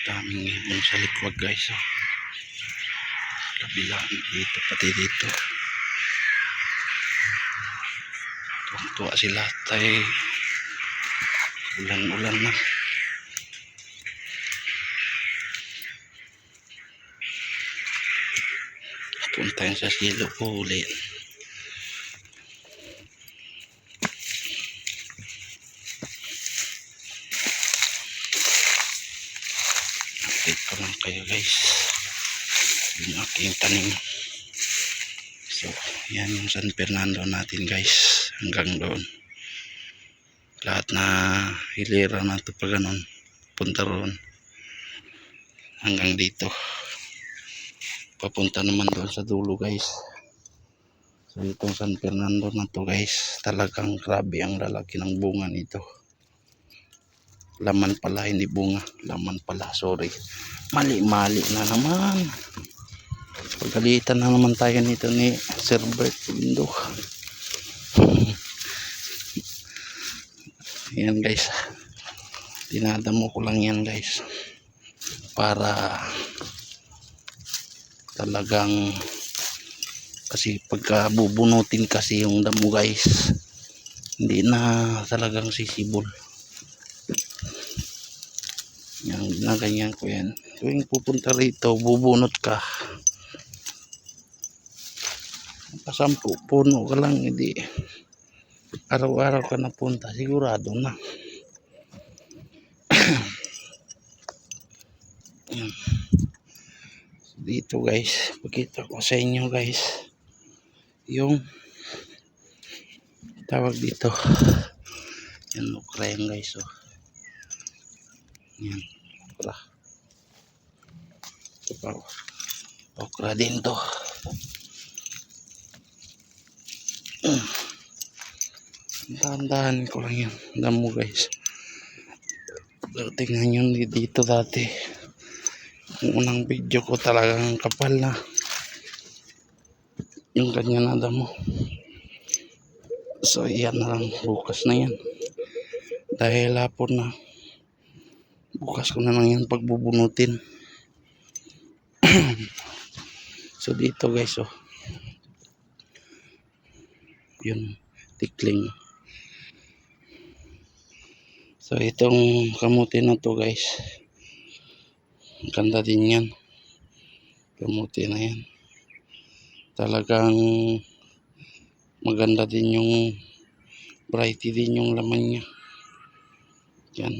daming ibon sa likwag guys. Kabila dito pati dito. Tuwa sila tayo. Ulan-ulan na. Puntahan sa silo po ulit. Update ko lang kayo guys. Yung aking tanim. So, yan yung San Fernando natin guys. Hanggang doon. Lahat na hilera na ito pa ganun. Punta roon. Hanggang dito. Papunta naman doon sa dulo guys. So itong San Fernando na to guys, talagang grabe ang lalaki ng bunga nito. Laman pala, hindi bunga, laman pala, sorry. Mali-mali na naman. Pagalitan na naman tayo nito ni Sir Bert Lindo. Yan guys, dinadamo ko lang yan guys para talagang, kasi pagka bubunutin kasi yung damo guys, hindi na talagang sisibol. Yan, ginaganyan ko yan. Tuwing pupunta rito, bubunot ka. Pasampu puno ka lang, hindi araw-araw ka napunta, sigurado na. Yan. Dito guys, pakita ko sa inyo guys yung tawag dito. Yan, okra yan guys. Oh. Yan, okra. Ito pa, okra din to. Dahan-dahan ko lang yan damo guys. Tingnan nyo dito dati, yung unang video ko talagang kapal na yung kanya na damo. So yan na lang, bukas na yan dahil hapon na. Bukas ko na lang yan pagbubunutin. So dito guys, oh, yun, tikling. So itong kamuti na to guys, ganda din yan. Kamuti na yan, talagang maganda din yung variety din yung laman niya. Yan.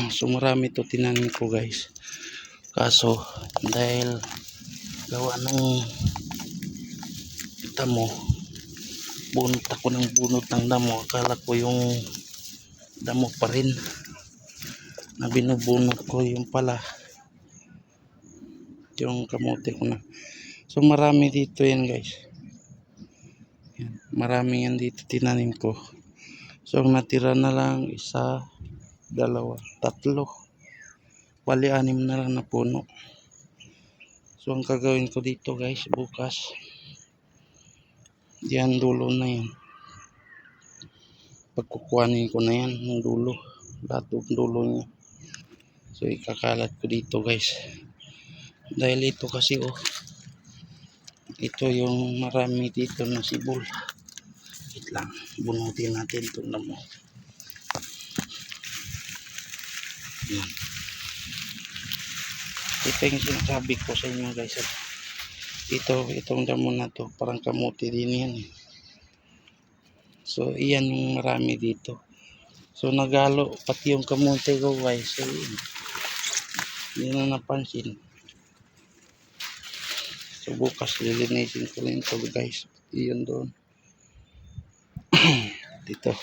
So marami to tinanim ko guys, kaso dahil gawa ng damo, bunot ako ng bunot ng damo. Akala ko yung damo pa rin na binubunot ko, yung pala yung kamote ko na. So marami dito yan guys. Yan, marami yan dito tinanim ko. So natira na lang isa, dalawa, tatlo, bali 6 na lang na puno. So ang gagawin ko dito guys, bukas yan dulo na yan, pagkukuhanin ko na yan ng dulo, lahat ng dulo niya. So ikakalat ko dito guys, dahil ito kasi oh, ito yung marami dito na sibol. Wait lang, bunutin natin itong damo. Yan. Ito yung sinasabi ko sa inyo guys. Itong damo na to, parang kamuti din yan eh. So iyan yung marami dito. So nagalo pati yung kamuti ko guys. So hindi na napansin. So bukas lilinisin ko rin ito guys. Iyon doon. Dito.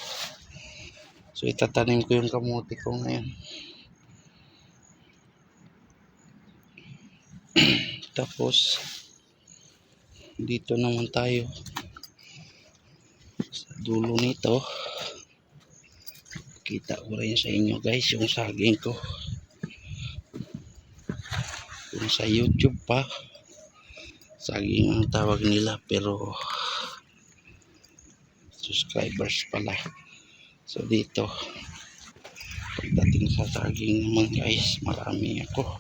So itatanim ko yung kamuti ko ngayon. Tapos dito naman tayo sa dulo nito. Kita ko rin sa inyo guys yung saging ko. Kung sa YouTube pa, saging ang tawag nila, pero subscribers pala. So dito, pagdating saging sa saging naman guys, marami ako.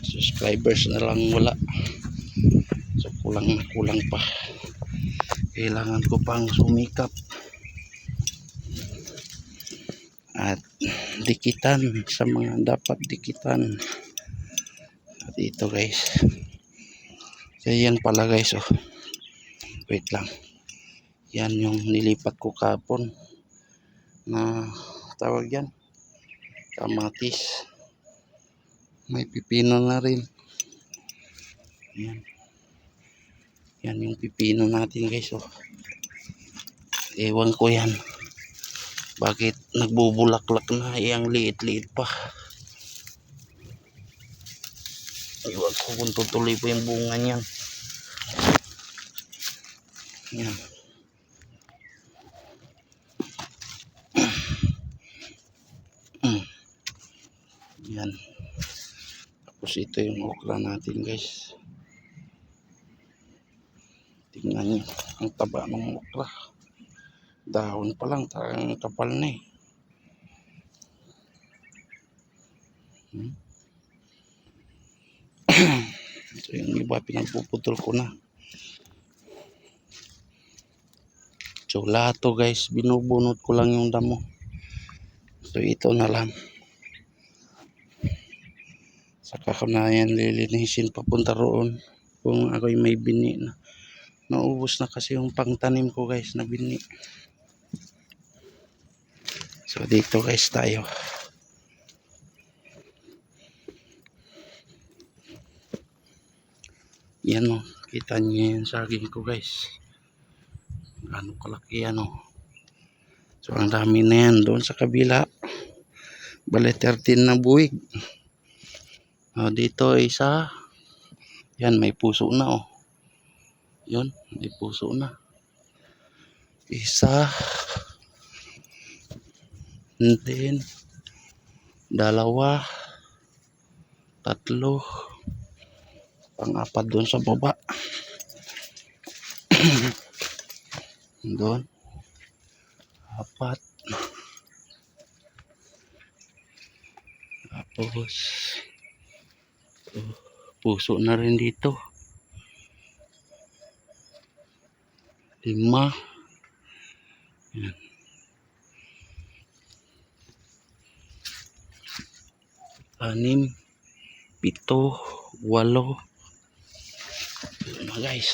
Subscribers na lang wala, so kulang na kulang pa. Kailangan ko pang sumikap at dikitan sa mga dapat dikitan. At ito guys, so yan pala guys, oh wait lang, yan yung nilipat ko kapon na tawag yan, kamatis. May pipino na rin. Yan, yan yung pipino natin guys, oh. Ewan ko yan bakit nagbubulaklak na, ang liit-liit pa. Ewan ko kung tutuloy po yung bunga niyan. Yan. Yan. Tapos ito yung okra natin guys. Tingnan nyo ang taba ng okra. Dahon pa lang, talagang kapal na eh. So yung iba pinagpuputol ko na. So lahat to guys, binubunot ko lang yung damo. So ito na lang. Saka ko na yan lilinisin papunta roon kung ako'y may bini na. Naubos na kasi yung pangtanim ko guys na bini. So dito guys tayo. Yan o, kita niyo yung saging ko guys. Ano kalaki yan o. So ang dami na yan doon sa kabila. Bale 13 na buwig. O, dito isa. Yan, may puso na o. Yun, may puso na. Isa. And then, dalawa. Tatlo. Pang-apat doon sa baba. Doon. Apat. Tapos puso na rin dito. 5. Yan. 6, 7, 8. Yun na guys.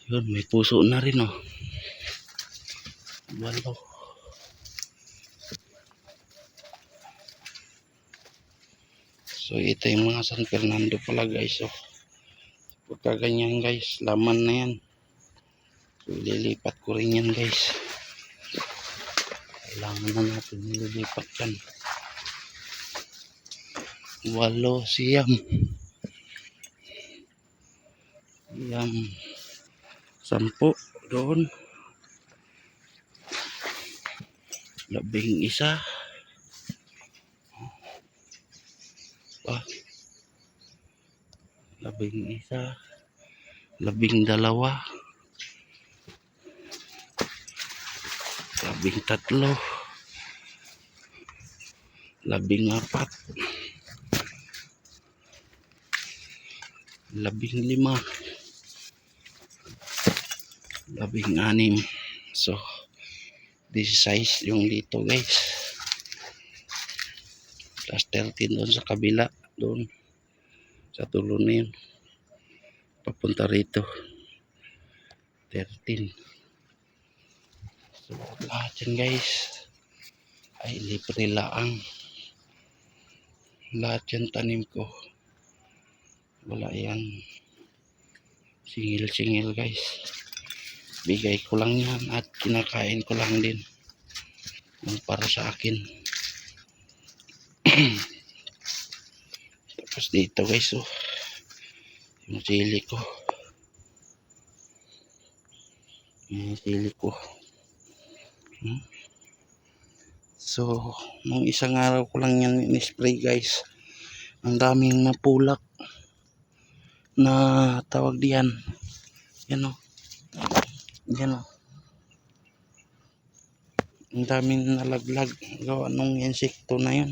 Yun, may puso na rin oh. 8. So ito yung mga San Fernando pala guys oh. Pagka ganyan guys, laman na yan. So ililipat ko rin yan guys. Kailangan na natin ililipat yan. 8, siyam. Siyam. 10 doon. 11. 11. 12. 13. 14. 15. 16. So this size yung dito guys. Plus 13 doon sa kabila, doon sa tulo na yun papunta rito. 13. So lahat yan guys ay libre laang. Lahat yan tanim ko, wala yan singil guys. Bigay ko lang yan at kinakain ko lang din yung para sa akin. Tapos dito guys oh, yung sili ko. Yung sili ko. So nung isang araw ko lang yan in-spray guys. Ang daming napulak na tawag diyan. Yan o. Yan o. Ang daming nalaglag. Gawa nung insekto na yun.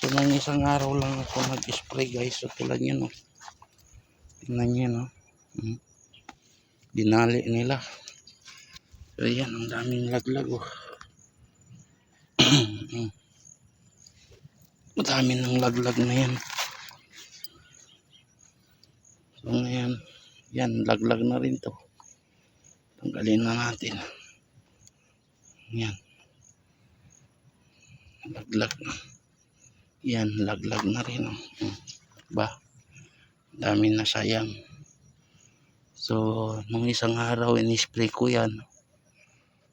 So nung isang araw lang ako nag-spray guys. So tulad yun oh. Tingnan nyo no. Dinali nila. So yan, ang daming laglag oh. Madami ng laglag na yan. So ngayon, yan, laglag na rin to. Tanggalin na natin. Yan. Laglag na. Yan, laglag na rin oh. Ba? Dami na sayang. So, nung isang araw, in-spray ko yan.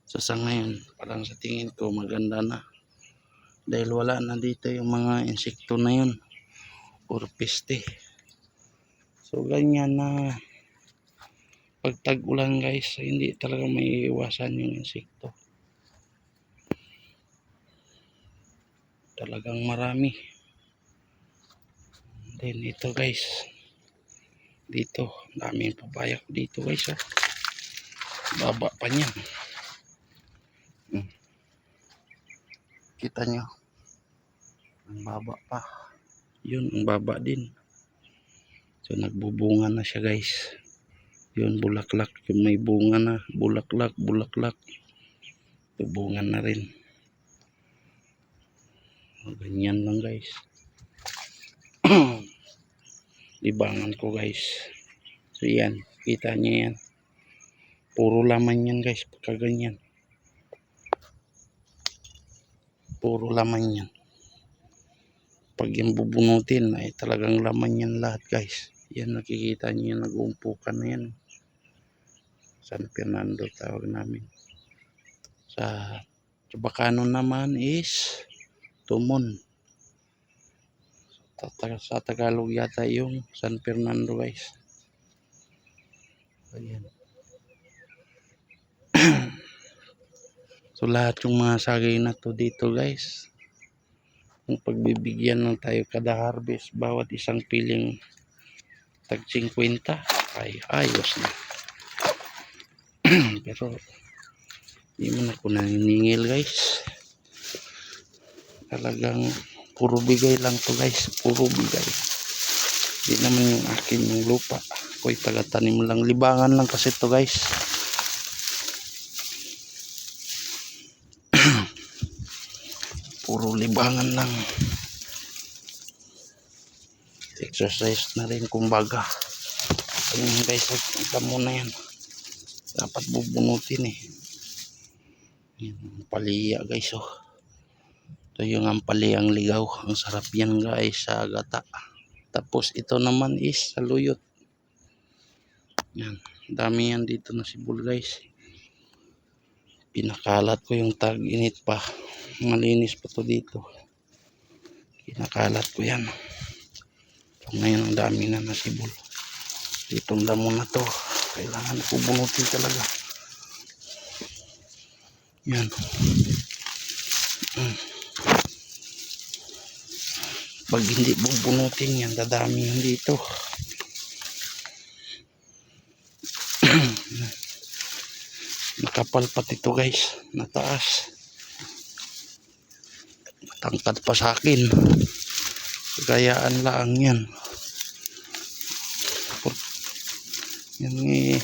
So, sa ngayon, parang sa tingin ko, maganda na. Dahil wala na dito yung mga insekto na yun. Or peste. So, ganyan na. Pag tag-ulan guys, hindi talaga may iwasan yung insekto. Talagang marami. Then, ito guys. Dito, daming papayak dito guys ha. Baba pa niya. Kita nyo. Ang baba pa. Yun, ang baba din. So, nagbubunga na siya guys. Yun, bulaklak. Yung may bunga na. Bulaklak, bulaklak. Bunga na rin. O, ganyan lang guys. Libangan ko guys. So, yan. Kita nyo yan. Puro laman yan guys. Pagka ganyan. Puro laman yan. Pag yung bubunutin ay talagang laman yan lahat guys. Yan nakikita nyo yung nag-uumpukan na yan. San Fernando tawag namin. Sa Bacano naman is Tumon. Sa Tagalog yata yung San Fernando guys. Ayan. So lahat yung mga sagay na to dito guys. Kung pagbibigyan lang tayo kada harvest, bawat isang piling tag 50 ay ayos na. Pero hindi mo na ako naniningil guys. Talagang puro bigay lang to guys. Puro bigay. Hindi naman yung akin yung lupa. Ako'y taga-tanim lang. Libangan lang kasi to guys. Puro libangan lang. Exercise na rin kumbaga. Ganyan guys. Kita mo na yan. Dapat bubunutin eh. Yan, paliya guys oh. Ito yung ampaliyang ligaw. Ang sarap yan guys sa gata. Tapos ito naman is saluyot. Yan. Dami yan dito na sibol guys. Pinakalat ko yung tag-init pa. Malinis pa to dito. Pinakalat ko yan. So, ngayon ang dami na nasibol. Ditong damo na to. Kailangan ko bunutin talaga. Yan. Pag hindi bubunutin yan, dadami yan dito. Nakapal pati ito guys. Nataas. Matangkad pa sa akin. Gayaan lang yan. Yan eh.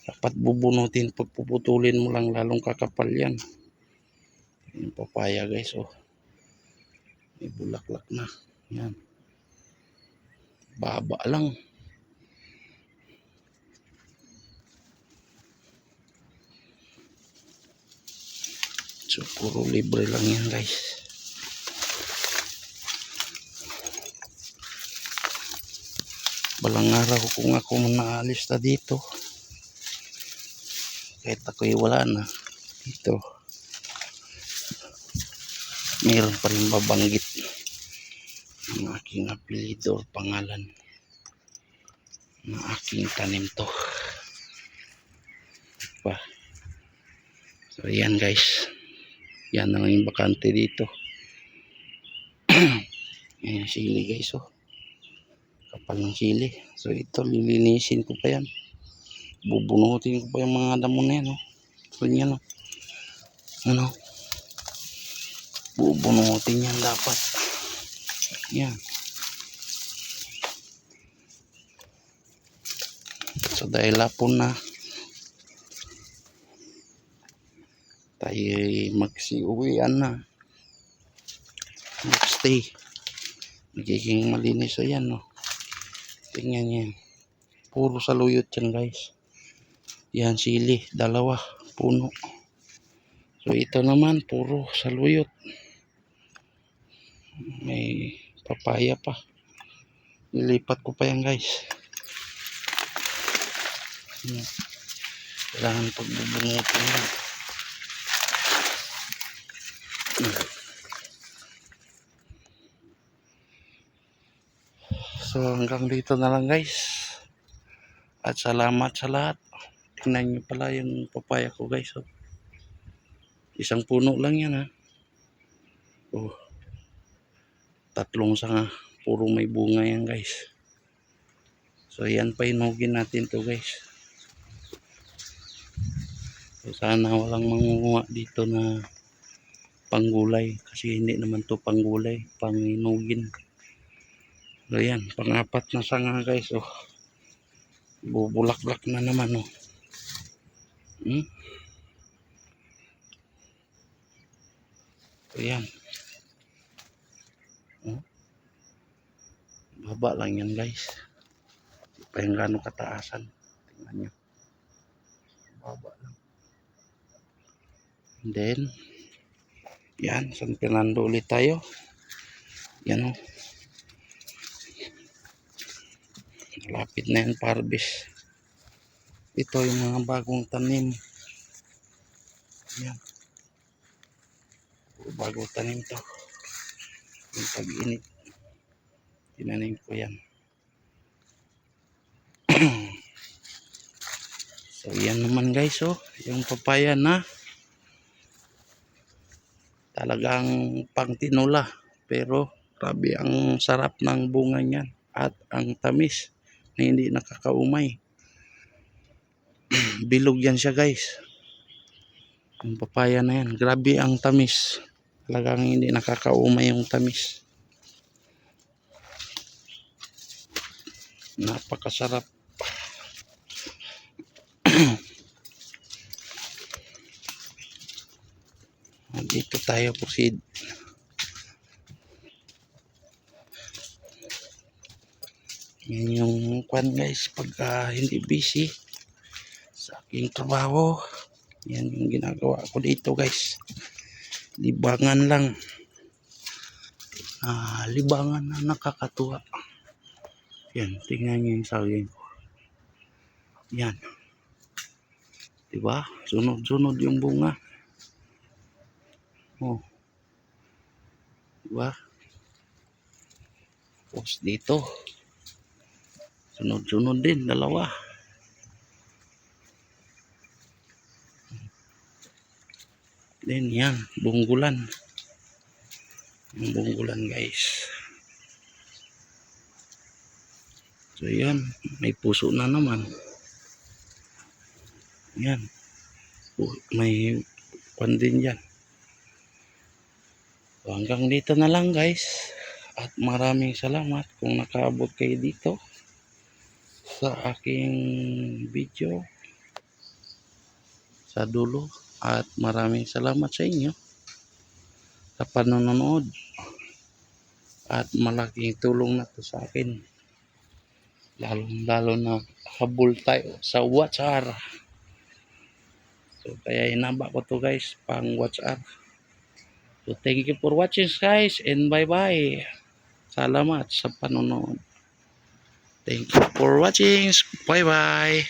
Dapat bubunutin. Pag puputulin mo lang, lalong kakapal yan. Yung papaya guys oh. May bulaklak na. Yan. Baba lang. So puro libre lang yan guys. Balang araw kung ako naalis na dito. Kahit ako'y wala na dito. Mayroon pa rin babanggit ang aking apelido, pangalan na aking tanim to pa. So yan guys, yan ang yung bakante dito. Yan yung sili guys oh, kapal ng sili. So ito lilinisin ko pa yan, bubunutin ko pa yung mga damo na yan oh. So yan oh, Ano? Bubunutin yan dapat. Yan. So dahil hapon na, tayo magsiuwian na. Next day, magiging malinis. So yan, no. Tingnan yan. Puro saluyot yan, guys. Yan, sili. 2 puno. So ito naman, puro saluyot. May papaya pa. Nilipat ko pa yan, guys. Kailangan pagbubungutin yan. So hanggang dito na lang, guys. At salamat sa lahat. Tingnan nyo pala yung papaya ko, guys. Oh. Isang puno lang yan, ha. Oh. 3 sanga. Puro may bunga yan, guys. So yan pa hinugin natin to, guys. So sana walang mangunguha dito na panggulay. Kasi hindi naman to panggulay. Panginugin. So yan. Pang-4 na sanga, guys. Oh. Bubulak-lak na naman, oh. Ayan. Oh. Baba lang yan, guys. Hindi pa yung gano'ng kataasan. Tingnan nyo. Baba lang. And then, yan. San Fernando ulit tayo. Yan, oh. Lapit na yan, harvest. Ito yung mga bagong tanim. Yan. Bagong tanim to. Yung pag-init. Tinanim ko yan. So yan naman, guys, oh. Yung papaya na talagang pang tinula. Pero grabe ang sarap ng bunga niyan. At ang tamis na hindi nakakaumay. Bilog yan siya, guys. Yung papaya na yan. Grabe ang tamis. Talagang hindi nakakaumay yung tamis. Napakasarap. Dito tayo proceed. Yan yung kwan, guys, pag hindi busy sa aking trabaho. Yan yung ginagawa ko dito, guys. Libangan lang. Libangan na nakakatuwa. Yan, tingnan nyo yung saging ko. Yan. Diba? Sunod-sunod yung bunga. Oh. Diba? Tapos dito. Sunod-sunod din, 2. Then yan, bunggulan. Yung bunggulan, guys. So yan, may puso na naman. Yan. May kwan din yan. So hanggang dito na lang, guys. At maraming salamat kung nakaabot kayo dito sa aking video sa dulo. At maraming salamat sa inyo sa panonood. At malaking tulong na to sa akin. Lalo na habol tayo sa WhatsApp. So kaya inaba ko to, guys, pang WhatsApp. So thank you for watching, guys, and bye bye. Salamat sa panonood. Thank you for watching. Bye bye.